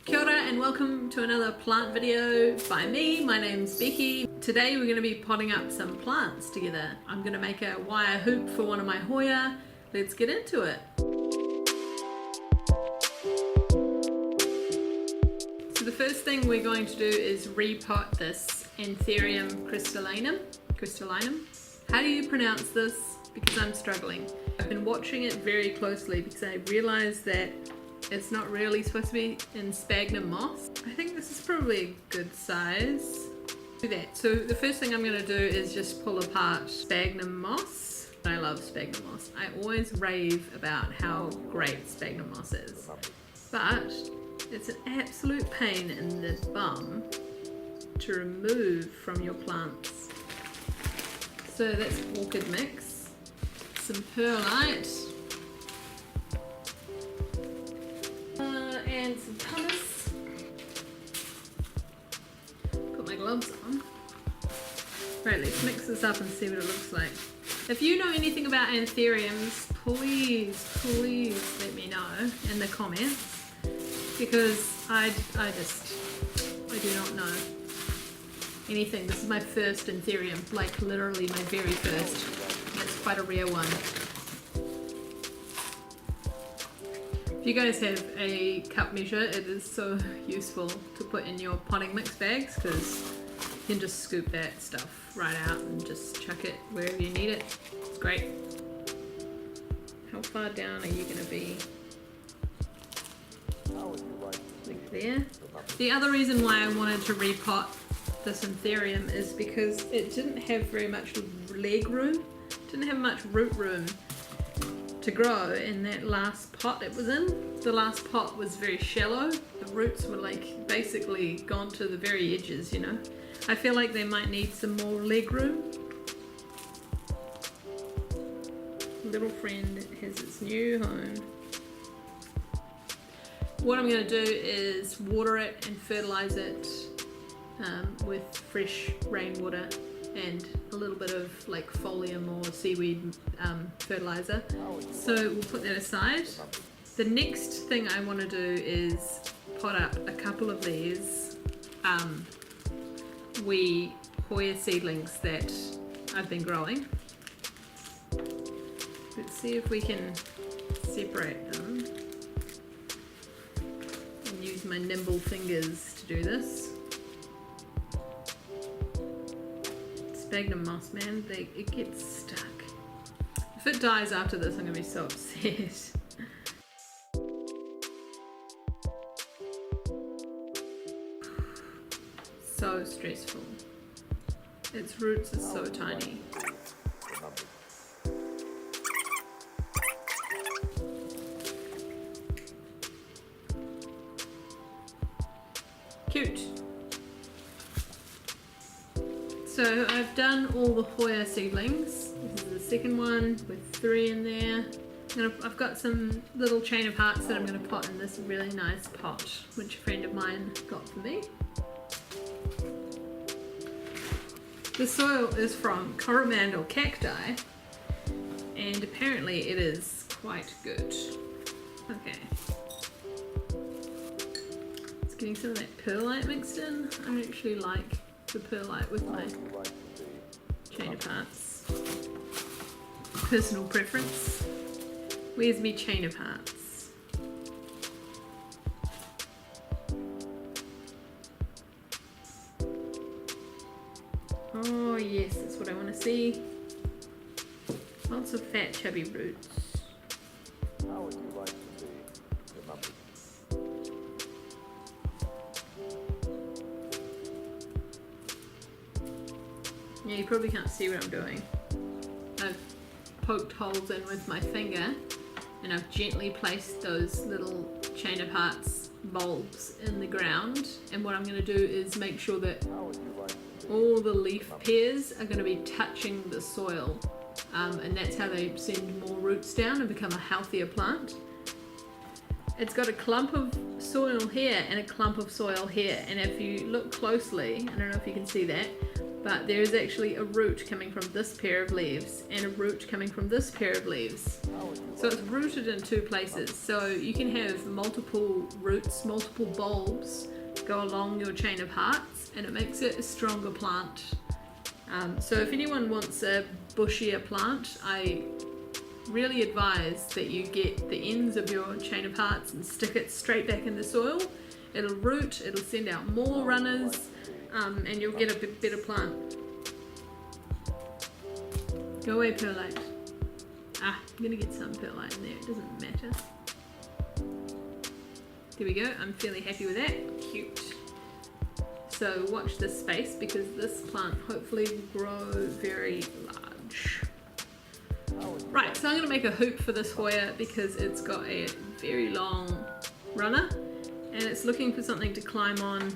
Kia ora and welcome to another plant video by me. My name's Becky. Today we're going to be potting up some plants together. I'm going to make a wire hoop for one of my Hoya. Let's get into it. So the first thing we're going to do is repot this Anthurium crystallinum. How do you pronounce this? Because I'm struggling. I've been watching it very closely because I realized that it's not really supposed to be in sphagnum moss. I think this is probably a good size. Do that. So the first thing I'm going to do is just pull apart sphagnum moss. I love sphagnum moss. I always rave about how great sphagnum moss is. But it's an absolute pain in the bum to remove from your plants. So that's orchid mix, some perlite, and some pumice. Put my gloves on. Right, let's mix this up and see what it looks like. If you know anything about anthuriums, please let me know in the comments, because I do not know anything. This is my first anthurium, like literally my very first. It's quite a rare one. If you guys have a cup measure, it is so useful to put in your potting mix bags because you can just scoop that stuff right out and just chuck it wherever you need it. It's great. How far down are you going to be? Like there. The other reason why I wanted to repot this Anthurium is because it didn't have very much leg room, didn't have much root room to grow in that last pot it was in. The last pot was very shallow. The roots were like basically gone to the very edges, you know. I feel like they might need some more leg room. Little friend has its new home. What I'm going to do is water it and fertilize it with fresh rainwater and a little bit of like folium or seaweed fertilizer. So we'll put that aside. The next thing I want to do is pot up a couple of these wee Hoya seedlings that I've been growing. Let's see if we can separate them and use my nimble fingers to do this. Sphagnum moss, man, it gets stuck. If it dies after this, I'm gonna be so upset. So stressful. Its roots are so tiny. Cute. So I've done all the Hoya seedlings. This is the second one with 3 in there. And I've got some little chain of hearts that I'm going to pot in this really nice pot, which a friend of mine got for me. The soil is from coromandel cacti, and apparently it is quite good. Okay. It's getting some of that perlite mixed in. I actually like the perlite with my chain of hearts. Personal preference. Where's me chain of hearts? Oh yes, that's what I want to see. Lots of fat chubby roots. How would you like to be remembered? Yeah, you probably can't see what I'm doing. I've poked holes in with my finger and I've gently placed those little chain of hearts bulbs in the ground, and what I'm going to do is make sure that all the leaf pairs are going to be touching the soil, and that's how they send more roots down and become a healthier plant. It's got a clump of soil here and a clump of soil here, and if you look closely, I don't know if you can see that, but there is actually a root coming from this pair of leaves and a root coming from this pair of leaves. So it's rooted in two places, so you can have multiple roots, multiple bulbs go along your chain of hearts, and it makes it a stronger plant. So if anyone wants a bushier plant, I really advise that you get the ends of your chain of hearts and stick it straight back in the soil. It'll root, it'll send out more runners, and you'll get a bit better plant. Go away, perlite. I'm gonna get some perlite in there, it doesn't matter. There we go, I'm fairly happy with that. Cute. So watch this space, because this plant hopefully will grow very large. Right, so I'm going to make a hoop for this Hoya because it's got a very long runner and it's looking for something to climb on.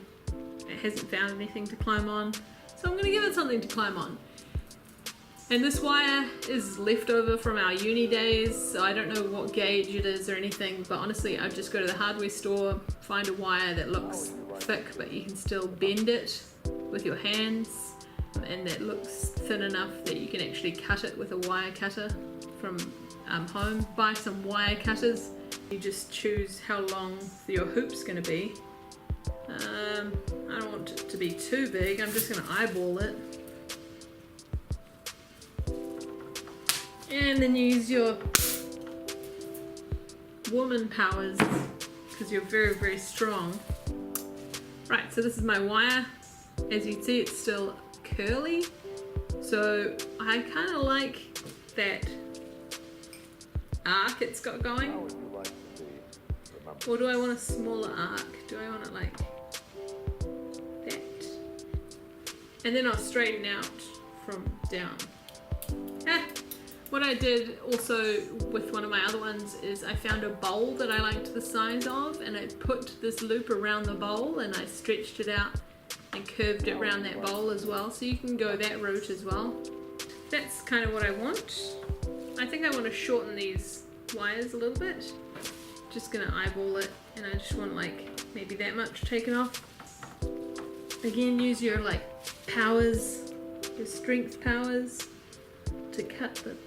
It hasn't found anything to climb on, so I'm going to give it something to climb on. And this wire is leftover from our uni days, so I don't know what gauge it is or anything, but honestly I'd just go to the hardware store, find a wire that looks thick but you can still bend it with your hands, and that looks thin enough that you can actually cut it with a wire cutter from home. Buy some wire cutters. You just choose how long your hoop's going to be. I don't want it to be too big, I'm just going to eyeball it. And then use your woman powers, because you're very, very strong. Right, so this is my wire. As you can see, it's still curly, so I kind of like that arc it's got going. Or do I want a smaller arc? Do I want it like that? And then I'll straighten out from down. What I did also with one of my other ones is I found a bowl that I liked the size of, and I put this loop around the bowl and I stretched it out and curved it around that bowl as well, so you can go that route as well. That's kind of what I want. I think I want to shorten these wires a little bit. Just gonna eyeball it, and I just want like maybe that much taken off. Again, use your like powers, your strength powers to cut the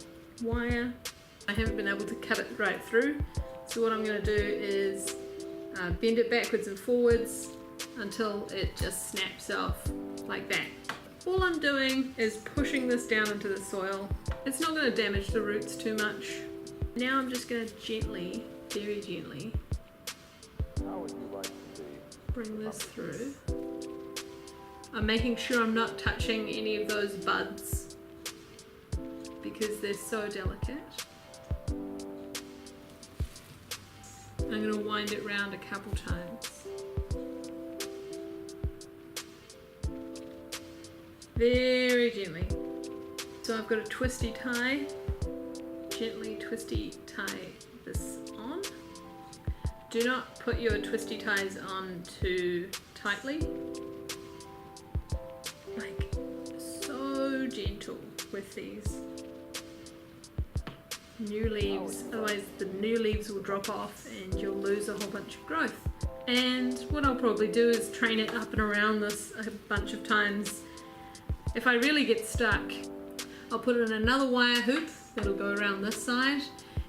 wire. I haven't been able to cut it right through, so what I'm going to do is bend it backwards and forwards until it just snaps off like that. All I'm doing is pushing this down into the soil. It's not going to damage the roots too much. Now I'm just going to gently, very gently, bring this through. I'm making sure I'm not touching any of those buds because they're so delicate. I'm going to wind it round a couple times. Very gently. So I've got a twisty tie. Gently twisty tie this on. Do not put your twisty ties on too tightly. Like so gentle with these new leaves, otherwise the new leaves will drop off and you'll lose a whole bunch of growth. And what I'll probably do is train it up and around this a bunch of times. If I really get stuck, I'll put it in another wire hoop that'll go around this side,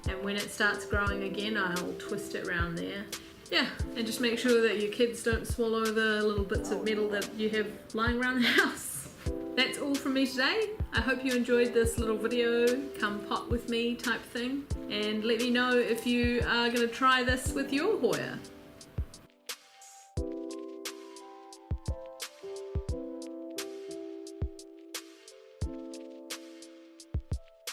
and when it starts growing again I'll twist it around there. Yeah, and just make sure that your kids don't swallow the little bits of metal that you have lying around the house. That's all from me today. I hope you enjoyed this little video, come pot with me type thing, and let me know if you are going to try this with your Hoya.